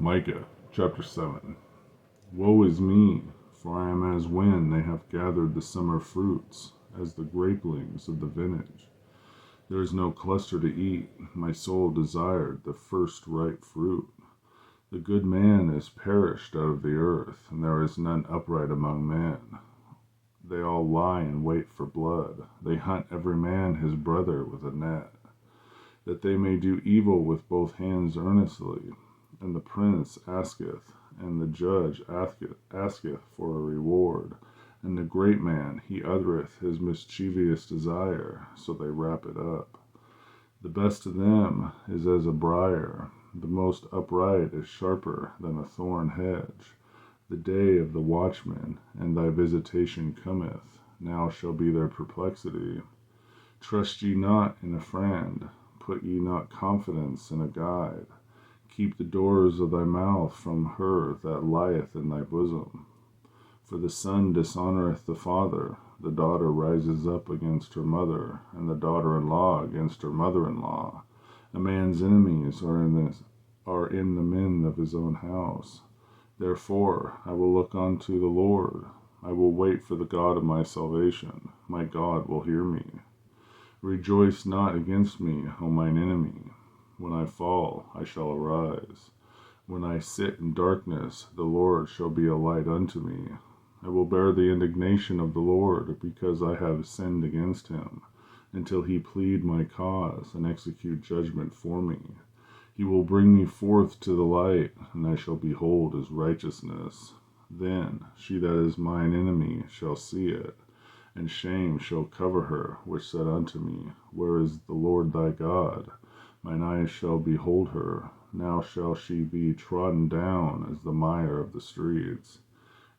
Micah chapter 7. Woe is me, for I am as when they have gathered the summer fruits, as the grapelings of the vintage. There is no cluster to eat. My soul desired the first ripe fruit. The good man is perished out of the earth, and there is none upright among men. They all lie in wait for blood. They hunt every man his brother with a net, that they may do evil with both hands earnestly. And the prince asketh, and the judge asketh for a reward. And the great man, he uttereth his mischievous desire, so they wrap it up. The best of them is as a briar, the most upright is sharper than a thorn hedge. The day of the watchman and thy visitation cometh, now shall be their perplexity. Trust ye not in a friend, put ye not confidence in a guide. Keep the doors of thy mouth from her that lieth in thy bosom. For the son dishonoureth the father, the daughter rises up against her mother, and the daughter-in-law against her mother-in-law. A man's enemies are in the men of his own house. Therefore I will look unto the Lord. I will wait for the God of my salvation. My God will hear me. Rejoice not against me, O mine enemy. When I fall, I shall arise. When I sit in darkness, the Lord shall be a light unto me. I will bear the indignation of the Lord, because I have sinned against him, until he plead my cause and execute judgment for me. He will bring me forth to the light, and I shall behold his righteousness. Then she that is mine enemy shall see it, and shame shall cover her, which said unto me, Where is the Lord thy God? Mine eyes shall behold her. Now shall she be trodden down as the mire of the streets.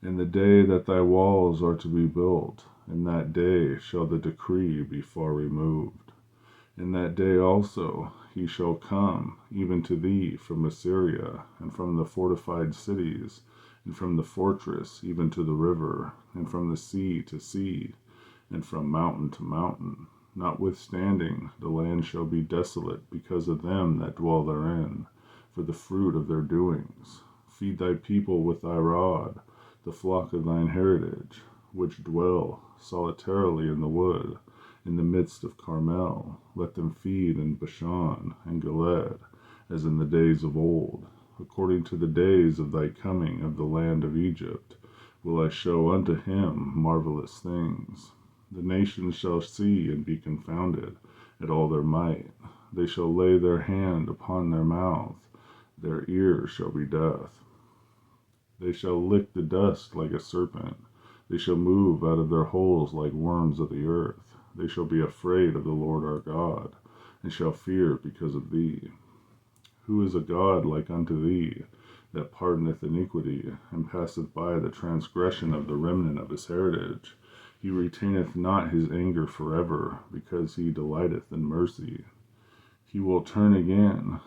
In the day that thy walls are to be built, in that day shall the decree be far removed. In that day also he shall come, even to thee from Assyria, and from the fortified cities, and from the fortress even to the river, and from the sea to sea, and from mountain to mountain. Notwithstanding, the land shall be desolate because of them that dwell therein, for the fruit of their doings. Feed thy people with thy rod, the flock of thine heritage, which dwell solitarily in the wood, in the midst of Carmel. Let them feed in Bashan and Gilead, as in the days of old. According to the days of thy coming of the land of Egypt, will I show unto him marvelous things. The nations shall see and be confounded at all their might. They shall lay their hand upon their mouth, their ears shall be deaf. They shall lick the dust like a serpent. They shall move out of their holes like worms of the earth. They shall be afraid of the Lord our God, and shall fear because of thee. Who is a God like unto thee, that pardoneth iniquity, and passeth by the transgression of the remnant of his heritage? He retaineth not his anger forever, because he delighteth in mercy. He will turn again.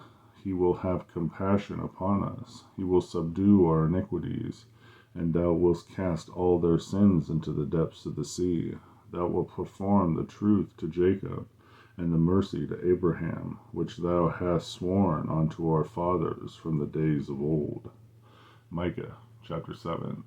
He will have compassion upon us. He will subdue our iniquities, and thou wilt cast all their sins into the depths of the sea. Thou wilt perform the truth to Jacob, and the mercy to Abraham, which thou hast sworn unto our fathers from the days of old. Micah chapter 7.